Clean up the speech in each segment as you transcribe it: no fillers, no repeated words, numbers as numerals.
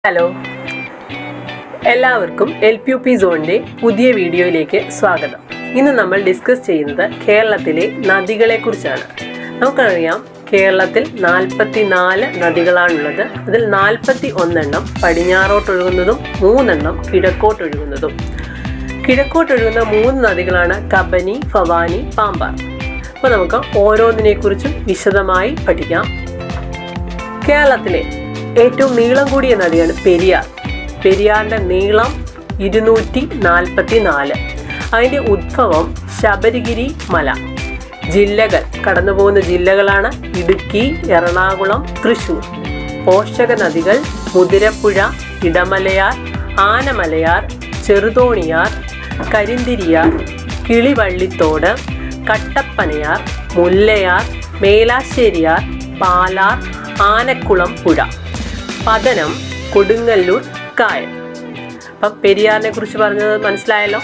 Hello, എല്ലാവർക്കും LPUP സോണിൻ്റെ പുതിയ വീഡിയോയിലേക്ക് സ്വാഗതം. ഇന്ന് നമ്മൾ ഡിസ്കസ് ചെയ്യുന്നത് കേരളത്തിലെ നദികളെക്കുറിച്ചാണ്. നമുക്കറിയാം, കേരളത്തിൽ 44 നദികളാണുള്ളത്. അതിൽ 41 പടിഞ്ഞാറോട്ടൊഴുകുന്നതും 3 കിഴക്കോട്ടൊഴുകുന്നതും. കിഴക്കോട്ടൊഴുകുന്ന 3 നദികളാണ് കബനി, ഭവാനി, പാമ്പാർ. അപ്പോൾ നമുക്ക് ഓരോന്നിനെക്കുറിച്ചും വിശദമായി പഠിക്കാം. കേരളത്തിലെ ഏറ്റവും നീളം കൂടിയ നദിയാണ് പെരിയാർ. പെരിയാറിൻ്റെ നീളം 244. അതിൻ്റെ ഉദ്ഭവം ശബരിഗിരി മല. ജില്ലകൾ കടന്നുപോകുന്ന ജില്ലകളാണ് ഇടുക്കി, എറണാകുളം, തൃശ്ശൂർ. പോഷക നദികൾ മുതിരപ്പുഴ, ഇടമലയാർ, ആനമലയാർ, ചെറുതോണിയാർ, കരിന്തിരിയാർ, കിളിവള്ളിത്തോട്, കട്ടപ്പനയാർ, മുല്ലയാർ, മേലാശ്ശേരിയാർ, പാലാർ, ആനക്കുളം പുഴ, പതനം, കൊടുങ്ങല്ലൂർ, കായൽ. അപ്പം പെരിയാറിനെ കുറിച്ച് പറഞ്ഞത് മനസ്സിലായല്ലോ.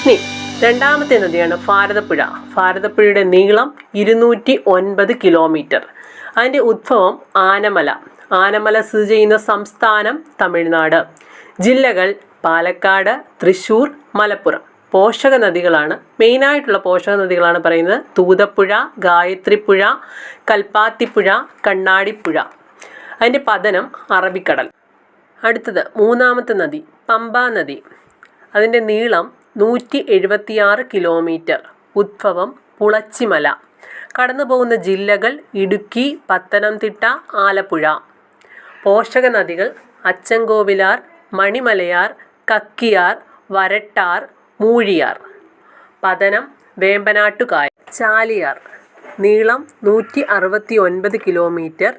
ഇനി രണ്ടാമത്തെ നദിയാണ് ഭാരതപ്പുഴ. ഭാരതപ്പുഴയുടെ നീളം 209 കിലോമീറ്റർ. അതിൻ്റെ ഉദ്ഭവം ആനമല. ആനമല സ്ഥിതി ചെയ്യുന്ന സംസ്ഥാനം തമിഴ്നാട്. ജില്ലകൾ പാലക്കാട്, തൃശ്ശൂർ, മലപ്പുറം. പോഷക നദികളാണ്, മെയിനായിട്ടുള്ള പോഷക നദികളാണ് പറയുന്നത് തൂതപ്പുഴ, ഗായത്രിപ്പുഴ, കൽപ്പാത്തിപ്പുഴ, കണ്ണാടിപ്പുഴ. അതിൻ്റെ പതനം അറബിക്കടൽ. അടുത്തത് മൂന്നാമത്തെ നദി പമ്പാ നദി. അതിൻ്റെ നീളം 176 കിലോമീറ്റർ. ഉദ്ഭവം പുളച്ചിമല. കടന്നു പോകുന്ന ജില്ലകൾ ഇടുക്കി, പത്തനംതിട്ട, ആലപ്പുഴ. പോഷക നദികൾ അച്ചൻകോവിലാർ, മണിമലയാർ, കക്കിയാർ, വരട്ടാർ, മൂഴിയാർ. പതനം വേമ്പനാട്ടുകായൽ. ചാലിയാർ. നീളം 169 കിലോമീറ്റർ.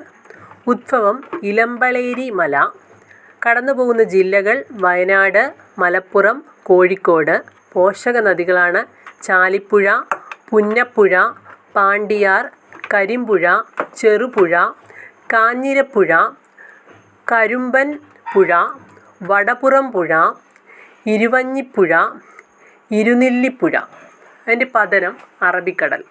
ഉദ്ഭവം ഇലമ്പളേരി മല. കടന്നുപോകുന്ന ജില്ലകൾ വയനാട്, മലപ്പുറം, കോഴിക്കോട്. പോഷക നദികളാണ് ചാലിപ്പുഴ, പുന്നപ്പുഴ, പാണ്ടിയാർ, കരിമ്പുഴ, ചെറുപുഴ, കാഞ്ഞിരപ്പുഴ, കരുമ്പൻ പുഴ, വടപുറം പുഴ, ഇരുവഞ്ഞിപ്പുഴ, ഇരുനെല്ലിപ്പുഴ. അതിൻ്റെ പതനം അറബിക്കടൽ.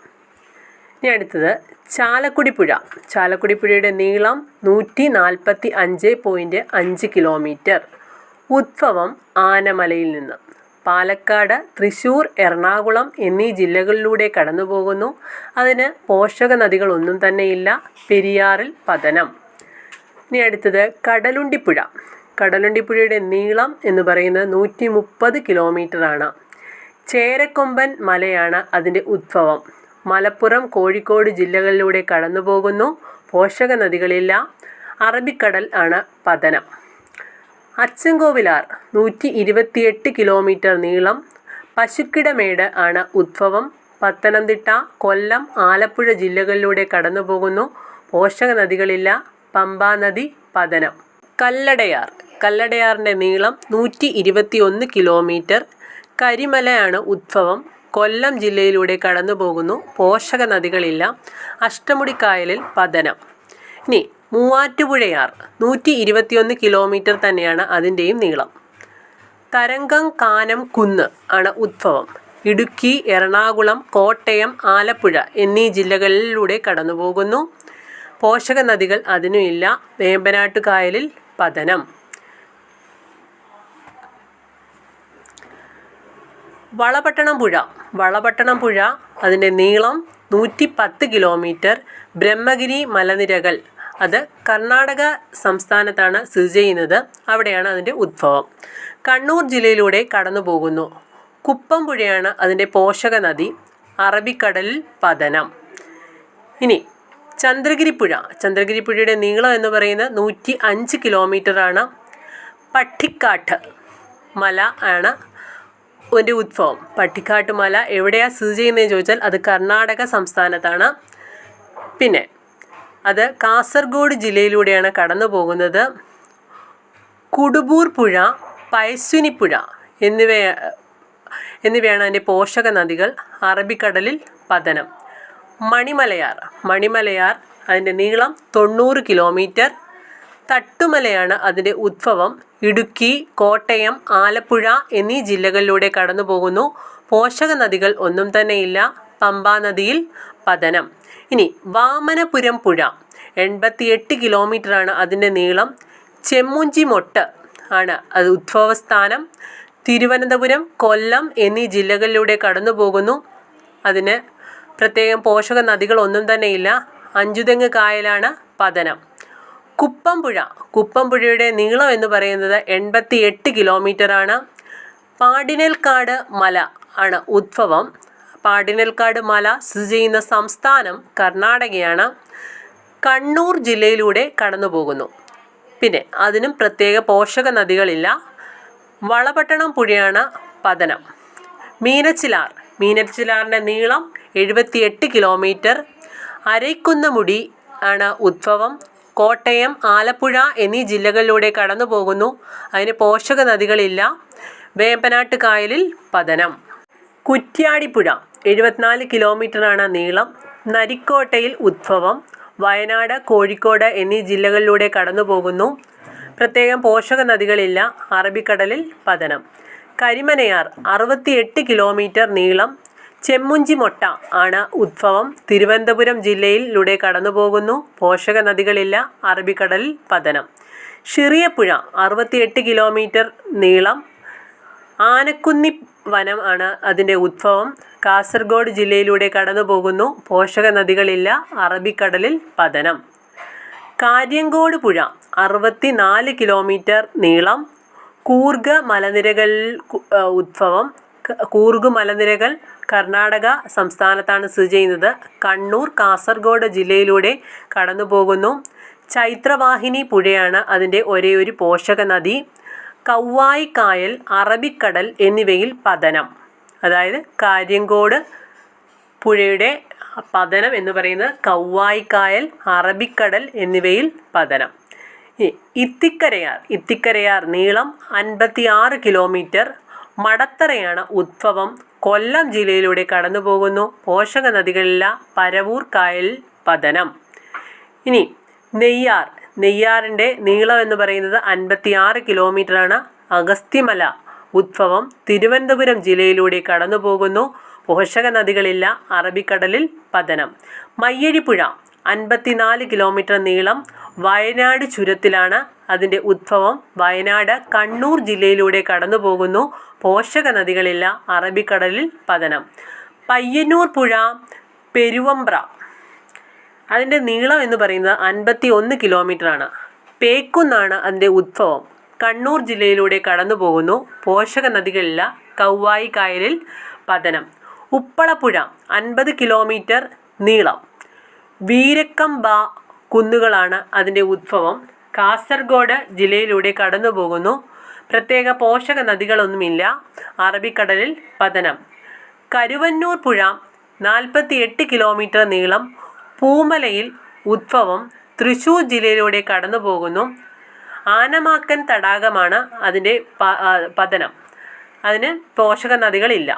ഇനി അടുത്തത് ചാലക്കുടിപ്പുഴ. ചാലക്കുടിപ്പുഴയുടെ നീളം 145.5 കിലോമീറ്റർ. ഉദ്ഭവം ആനമലയിൽ നിന്ന്. പാലക്കാട്, തൃശ്ശൂർ, എറണാകുളം എന്നീ ജില്ലകളിലൂടെ കടന്നു പോകുന്നു. അതിന് പോഷക നദികളൊന്നും തന്നെയില്ല. പെരിയാറിൽ പതനം. ഇനി അടുത്തത് കടലുണ്ടിപ്പുഴ. കടലുണ്ടിപ്പുഴയുടെ നീളം എന്ന് പറയുന്നത് 130 കിലോമീറ്ററാണ്. ചേരക്കൊമ്പൻ മലയാണ് അതിൻ്റെ ഉദ്ഭവം. മലപ്പുറം, കോഴിക്കോട് ജില്ലകളിലൂടെ കടന്നു പോകുന്നു. പോഷക നദികളില്ല. അറബിക്കടൽ ആണ് പതനം. അച്ചൻകോവിലാർ 128 കിലോമീറ്റർ നീളം. പശുക്കിടമേട് ആണ് ഉദ്ഭവം. പത്തനംതിട്ട, കൊല്ലം, ആലപ്പുഴ ജില്ലകളിലൂടെ കടന്നു പോകുന്നു. പോഷക നദികളില്ല. പമ്പാ നദി പതനം. കല്ലടയാർ. കല്ലടയാറിൻ്റെ നീളം 121 കിലോമീറ്റർ. കരിമലയാണ് ഉദ്ഭവം. കൊല്ലം ജില്ലയിലൂടെ കടന്നു പോകുന്നു. പോഷക നദികളില്ല. അഷ്ടമുടിക്കായലിൽ പതനം. ഇനി മൂവാറ്റുപുഴയാർ 121 കിലോമീറ്റർ തന്നെയാണ് അതിൻ്റെയും നീളം. തരംഗം, കാനം, കുന്ന് ആണ് ഉദ്ഭവം. ഇടുക്കി, എറണാകുളം, കോട്ടയം, ആലപ്പുഴ എന്നീ ജില്ലകളിലൂടെ കടന്നു പോകുന്നു. പോഷക നദികൾ അതിനുമില്ല. വേമ്പനാട്ടുകായലിൽ പതനം. വളപട്ടണം പുഴ. വളപട്ടണം പുഴ അതിൻ്റെ നീളം 110 കിലോമീറ്റർ. ബ്രഹ്മഗിരി മലനിരകൾ. അത് കർണാടക സംസ്ഥാനത്താണ് സ്ഥിതി ചെയ്യുന്നത്. അവിടെയാണ് അതിൻ്റെ ഉദ്ഭവം. കണ്ണൂർ ജില്ലയിലൂടെ കടന്നു പോകുന്നു. കുപ്പം പുഴയാണ് അതിൻ്റെ പോഷക നദി. അറബിക്കടലിൽ പതനം. ഇനി ചന്ദ്രഗിരിപ്പുഴ. ചന്ദ്രഗിരിപ്പുഴയുടെ നീളം എന്ന് പറയുന്നത് 105 കിലോമീറ്ററാണ്. പട്ടിക്കാട്ട് മല ആണ് അതിൻ്റെ ഉദ്ഭവം. പട്ടിക്കാട്ട് മല എവിടെയാണ് സ്ഥിതി ചെയ്യുന്നതെന്ന് ചോദിച്ചാൽ അത് കർണാടക സംസ്ഥാനത്താണ്. പിന്നെ അത് കാസർഗോഡ് ജില്ലയിലൂടെയാണ് കടന്നു പോകുന്നത്. കുടുബൂർ പുഴ, പയസ്വിനിപ്പുഴ എന്നിവയാണ് അതിൻ്റെ പോഷക നദികൾ. അറബിക്കടലിൽ പതനം. മണിമലയാർ. മണിമലയാർ അതിൻ്റെ നീളം 90 കിലോമീറ്റർ. തട്ടുമലയാണ് അതിൻ്റെ ഉദ്ഭവം. ഇടുക്കി, കോട്ടയം, ആലപ്പുഴ എന്നീ ജില്ലകളിലൂടെ കടന്നു പോകുന്നു. പോഷക നദികൾ ഒന്നും തന്നെയില്ല. പമ്പാ നദിയിൽ പതനം. ഇനി വാമനപുരം പുഴ 88 കിലോമീറ്ററാണ് അതിൻ്റെ നീളം. ചെമ്മുഞ്ചിമൊട്ട് ആണ് അത് ഉദ്ഭവസ്ഥാനം. തിരുവനന്തപുരം, കൊല്ലം എന്നീ ജില്ലകളിലൂടെ കടന്നു പോകുന്നു. അതിന് പ്രത്യേകം പോഷക നദികളൊന്നും തന്നെയില്ല. അഞ്ചുതെങ്ങ് കായലാണ് പതനം. കുപ്പംപുഴയുടെ നീളം എന്ന് പറയുന്നത് 88 കിലോമീറ്ററാണ്. പാടിനൽക്കാട് മല ആണ് ഉദ്ഭവം. പാടിനൽക്കാട് മല സ്ഥിതി ചെയ്യുന്ന സംസ്ഥാനം കർണാടകയാണ്. കണ്ണൂർ ജില്ലയിലൂടെ കടന്നു പോകുന്നു. പിന്നെ അതിനും പ്രത്യേക പോഷക നദികളില്ല. വളപട്ടണം പുഴയാണ് പതനം. മീനച്ചിലാറിൻ്റെ നീളം 78 കിലോമീറ്റർ. അരൈക്കുന്നമുടി ആണ് ഉദ്ഭവം. കോട്ടയം, ആലപ്പുഴ എന്നീ ജില്ലകളിലൂടെ കടന്നു പോകുന്നു. അതിന് പോഷക നദികളില്ല. വേമ്പനാട്ട് കായലിൽ പതനം. കുറ്റ്യാടിപ്പുഴ 74 കിലോമീറ്ററാണ് നീളം. നരിക്കോട്ടയിൽ ഉദ്ഭവം. വയനാട്, കോഴിക്കോട് എന്നീ ജില്ലകളിലൂടെ കടന്നു പോകുന്നു. പ്രത്യേകം പോഷക നദികളില്ല. അറബിക്കടലിൽ പതനം. കരിമനയാർ 68 കിലോമീറ്റർ നീളം. ചെമ്മുഞ്ചിമൊട്ട ആണ് ഉദ്ഭവം. തിരുവനന്തപുരം ജില്ലയിലൂടെ കടന്നു പോകുന്നു. പോഷക നദികളില്ല. അറബിക്കടലിൽ പതനം. ഷിറിയപ്പുഴ 68 കിലോമീറ്റർ നീളം. ആനക്കുന്നി വനം ആണ് അതിൻ്റെ ഉദ്ഭവം. കാസർഗോഡ് ജില്ലയിലൂടെ കടന്നു പോകുന്നു. പോഷക നദികളില്ല. അറബിക്കടലിൽ പതനം. കാര്യങ്കോട് പുഴ 64 കിലോമീറ്റർ നീളം. കൂർഗ് മലനിരകളിൽ ഉദ്ഭവം. കൂർഗ് മലനിരകൾ കർണാടക സംസ്ഥാനത്താണ് സ്ഥിതി ചെയ്യുന്നത്. കണ്ണൂർ, കാസർഗോഡ് ജില്ലയിലൂടെ കടന്നു പോകുന്നു. ചൈത്രവാഹിനി പുഴയാണ് അതിൻ്റെ ഒരേയൊരു പോഷക നദി. കൗവായി കായൽ, അറബിക്കടൽ എന്നിവയിൽ പതനം. അതായത് കാര്യങ്കോട് പുഴയുടെ പതനം എന്ന് പറയുന്നത് കൗവായി കായൽ, അറബിക്കടൽ എന്നിവയിൽ പതനം. ഇത്തിക്കരയാർ നീളം 56 കിലോമീറ്റർ. മടത്തറയാണ് ഉദ്ഭവം. കൊല്ലം ജില്ലയിലൂടെ കടന്നു പോകുന്നു. പോഷക നദികളില്ല. പരവൂർ കായലിൽ പതനം. ഇനി നെയ്യാറിൻ്റെ നീളം എന്ന് പറയുന്നത് 56 കിലോമീറ്ററാണ്. അഗസ്ത്യമല ഉദ്ഭവം. തിരുവനന്തപുരം ജില്ലയിലൂടെ കടന്നു പോകുന്നു. പോഷക നദികളില്ല. അറബിക്കടലിൽ പതനം. മയ്യഴിപ്പുഴ 54 കിലോമീറ്റർ നീളം. വയനാട് ചുരത്തിലാണ് അതിൻ്റെ ഉദ്ഭവം. വയനാട്, കണ്ണൂർ ജില്ലയിലൂടെ കടന്നു പോകുന്നു. പോഷക നദികളില്ല. അറബിക്കടലിൽ പതനം. പയ്യന്നൂർ പുഴ പെരുവമ്പ്ര അതിൻ്റെ നീളം എന്ന് പറയുന്നത് 51 കിലോമീറ്ററാണ്. പേക്കുന്നാണ് അതിൻ്റെ ഉദ്ഭവം. കണ്ണൂർ ജില്ലയിലൂടെ കടന്നു പോകുന്നു. പോഷക നദികളില്ല. കൗവായി കായലിൽ പതനം. ഉപ്പളപ്പുഴ 50 കിലോമീറ്റർ നീളം. വീരക്കമ്പ കുന്നുകളാണ് അതിൻ്റെ ഉദ്ഭവം. കാസർഗോഡ് ജില്ലയിലൂടെ കടന്നു പോകുന്നു. പ്രത്യേക പോഷക നദികളൊന്നുമില്ല. അറബിക്കടലിൽ പതനം. കരുവന്നൂർ പുഴ 48 കിലോമീറ്റർ നീളം. പൂമലയിൽ ഉദ്ഭവം. തൃശ്ശൂർ ജില്ലയിലൂടെ കടന്നു പോകുന്നു. ആനമാക്കൻ തടാകമാണ് അതിൻ്റെ പതനം. അതിന് പോഷക നദികളില്ല.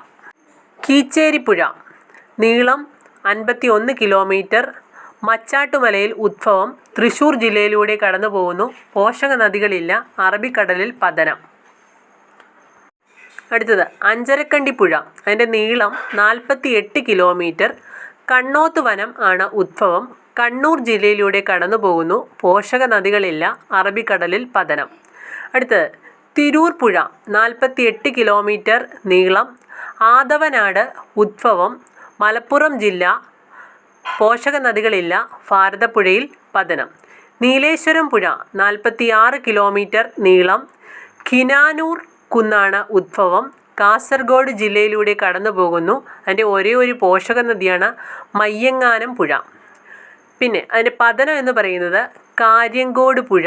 കീച്ചേരിപ്പുഴ നീളം 51 കിലോമീറ്റർ. മച്ചാട്ടുമലയിൽ ഉദ്ഭവം. തൃശ്ശൂർ ജില്ലയിലൂടെ കടന്നു പോകുന്നു. പോഷക നദികളില്ല. അറബിക്കടലിൽ പതനം. അടുത്തത് അഞ്ചരക്കണ്ടിപ്പുഴ. അതിൻ്റെ നീളം 48 കിലോമീറ്റർ. കണ്ണോത്ത് വനം ആണ് ഉദ്ഭവം. കണ്ണൂർ ജില്ലയിലൂടെ കടന്നു പോകുന്നു. പോഷക നദികളില്ല. അറബിക്കടലിൽ പതനം. അടുത്തത് തിരൂർ പുഴ 48 കിലോമീറ്റർ നീളം. ആദവനാട് ഉദ്ഭവം. മലപ്പുറം ജില്ല. പോഷക നദികളില്ല. ഭാരതപ്പുഴയിൽ പതനം. നീലേശ്വരം പുഴ 46 കിലോമീറ്റർ നീളം. കിനാനൂർ കുന്നാണ് ഉദ്ഭവം. കാസർഗോഡ് ജില്ലയിലൂടെ കടന്നു പോകുന്നു. അതിൻ്റെ ഒരേ ഒരു പോഷക നദിയാണ് മയ്യങ്ങാനം പുഴ. പിന്നെ അതിൻ്റെ പതനം എന്ന് പറയുന്നത് കാര്യങ്കോട് പുഴ,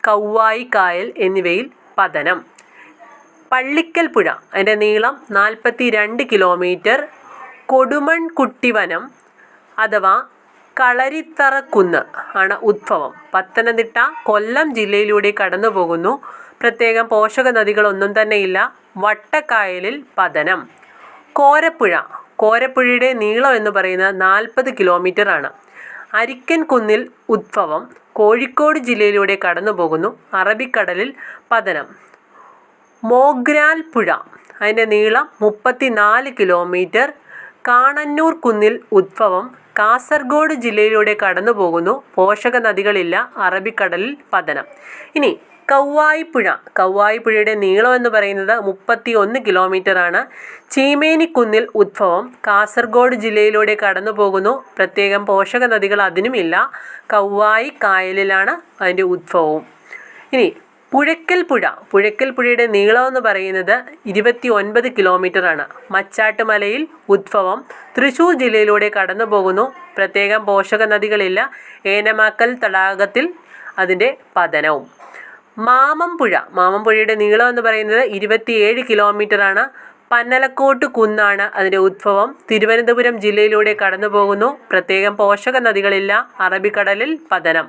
കൗവായി കായൽ എന്നിവയിൽ പതനം. പള്ളിക്കൽ പുഴ അതിൻ്റെ നീളം 42 കിലോമീറ്റർ. കൊടുമൺകുട്ടിവനം അഥവാ കളരിത്തറക്കുന്ന് ആണ് ഉദ്ഭവം. പത്തനംതിട്ട, കൊല്ലം ജില്ലയിലൂടെ കടന്നു പോകുന്നു. പ്രത്യേകം പോഷക നദികളൊന്നും തന്നെയില്ല. വട്ടക്കായലിൽ പതനം. കോരപ്പുഴയുടെ നീളം എന്ന് പറയുന്നത് 40 കിലോമീറ്റർ ആണ്. അരിക്കൻ കുന്നിൽ ഉദ്ഭവം. കോഴിക്കോട് ജില്ലയിലൂടെ കടന്നു പോകുന്നു. അറബിക്കടലിൽ പതനം. മോഗ്രാൽ പുഴ അതിൻ്റെ നീളം 34 കിലോമീറ്റർ. കാണന്നൂർ കുന്നിൽ ഉദ്ഭവം. കാസർഗോഡ് ജില്ലയിലൂടെ കടന്നു പോകുന്നു. പോഷക നദികളില്ല. അറബിക്കടലിൽ പതനം. ഇനി കൗവായിപ്പുഴയുടെ നീളം എന്ന് പറയുന്നത് 31 കിലോമീറ്ററാണ്. ചീമേനിക്കുന്നിൽ ഉദ്ഭവം കാസർഗോഡ് ജില്ലയിലൂടെ കടന്നു പോകുന്നു. പ്രത്യേകം പോഷക നദികൾ അതിനുമില്ല. കൗവായി കായലിലാണ് അതിൻ്റെ ഉദ്ഭവവും. ഇനി പുഴയ്ക്കൽ പുഴയുടെ നീളം എന്ന് പറയുന്നത് 29 കിലോമീറ്ററാണ്. മച്ചാട്ടുമലയിൽ ഉദ്ഭവം തൃശ്ശൂർ ജില്ലയിലൂടെ കടന്നു പോകുന്നു. പ്രത്യേകം പോഷക നദികളില്ല. ഏനമാക്കൽ തടാകത്തിൽ അതിൻ്റെ പതനവും. മാമംപുഴയുടെ നീളം എന്ന് പറയുന്നത് 27 കിലോമീറ്ററാണ്. പന്നലക്കോട്ട് കുന്നാണ് അതിൻ്റെ ഉദ്ഭവം. തിരുവനന്തപുരം ജില്ലയിലൂടെ കടന്നു പോകുന്നു. പ്രത്യേകം പോഷക നദികളില്ല. അറബിക്കടലിൽ പതനം.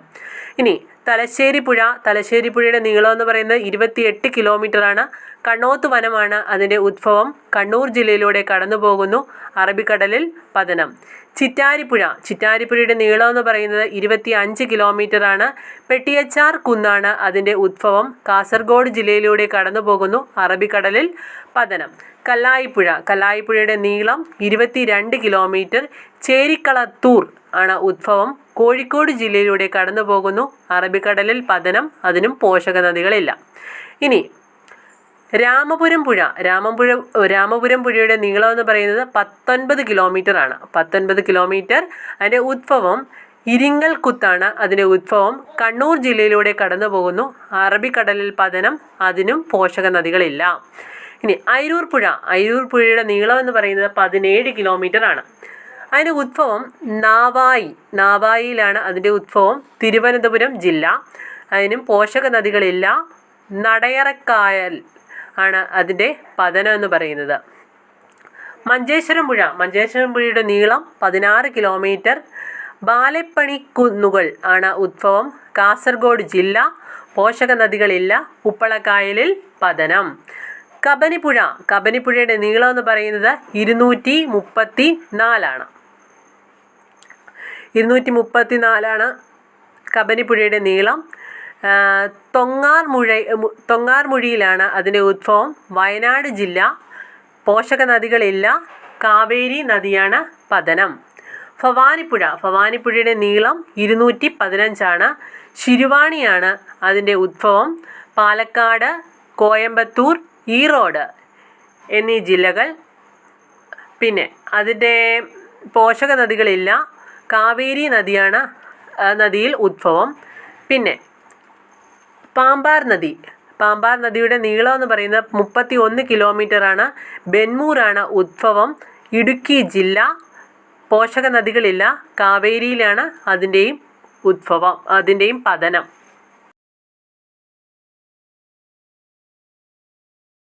ഇനി തലശ്ശേരിപ്പുഴയുടെ നീളം എന്ന് പറയുന്നത് 28 കിലോമീറ്ററാണ്. കണ്ണോത്ത് വനമാണ് അതിൻ്റെ ഉദ്ഭവം. കണ്ണൂർ ജില്ലയിലൂടെ കടന്നു പോകുന്നു. അറബിക്കടലിൽ പതനം. ചിറ്റാരിപ്പുഴയുടെ നീളം എന്ന് പറയുന്നത് 25 കിലോമീറ്ററാണ്. പെട്ടിയച്ചാർ കുന്നാണ് അതിൻ്റെ ഉദ്ഭവം. കാസർഗോഡ് ജില്ലയിലൂടെ കടന്നു പോകുന്നു. അറബിക്കടലിൽ പതനം. കല്ലായിപ്പുഴയുടെ നീളം 22 കിലോമീറ്റർ. ചേരിക്കളത്തൂർ ആണ് ഉദ്ഭവം. കോഴിക്കോട് ജില്ലയിലൂടെ കടന്നു പോകുന്നു. അറബിക്കടലിൽ പതനം. അതിനും പോഷക നദികളില്ല. ഇനി രാമപുരം പുഴയുടെ നീളം എന്ന് പറയുന്നത് 19 കിലോമീറ്റർ ആണ്. 19 കിലോമീറ്റർ. അതിൻ്റെ ഉദ്ഭവം ഇരിങ്ങൽകുത്താണ് അതിൻ്റെ ഉദ്ഭവം. കണ്ണൂർ ജില്ലയിലൂടെ കടന്നു പോകുന്നു. അറബിക്കടലിൽ പതനം. അതിനും പോഷക നദികളില്ല. ഇനി അയിരൂർ പുഴയുടെ നീളം എന്ന് പറയുന്നത് 17 കിലോമീറ്റർ ആണ്. അതിൻ്റെ ഉദ്ഭവം നാവായിലാണ് അതിൻ്റെ ഉദ്ഭവം. തിരുവനന്തപുരം ജില്ല. അതിനും പോഷക നദികളില്ല. നടയറക്കായൽ ആണ് അതിൻ്റെ പതനം എന്ന് പറയുന്നത്. മഞ്ചേശ്വരം പുഴയുടെ നീളം 16 കിലോമീറ്റർ. ബാലപ്പണിക്കുന്നുകൾ ആണ് ഉദ്ഭവം. കാസർഗോഡ് ജില്ല. പോഷക നദികളില്ല. ഉപ്പളക്കായലിൽ പതനം. കബനിപ്പുഴയുടെ നീളം എന്ന് പറയുന്നത് 234 ആണ് കബനിപ്പുഴയുടെ നീളം. തൊങ്ങാർമുഴിയിലാണ് അതിൻ്റെ ഉദ്ഭവം. വയനാട് ജില്ല. പോഷക നദികളില്ല. കാവേരി നദിയാണ് പതനം. ഭവാനിപ്പുഴയുടെ നീളം 215 ആണ്. ശിരുവാണിയാണ് അതിൻ്റെ ഉദ്ഭവം. പാലക്കാട്, കോയമ്പത്തൂർ, ഈറോഡ് എന്നീ ജില്ലകൾ. പിന്നെ അതിൻ്റെ പോഷക നദികളില്ല. കാവേരി നദിയാണ് നദിയിൽ ഉദ്ഭവം. പിന്നെ പാമ്പാർ നദിയുടെ നീളം എന്ന് പറയുന്നത് 31 കിലോമീറ്ററാണ്. ബെന്മൂറാണ് ഉദ്ഭവം. ഇടുക്കി ജില്ല. പോഷക നദികളില്ല. കാവേരിയിലാണ് അതിൻ്റെയും പതനം.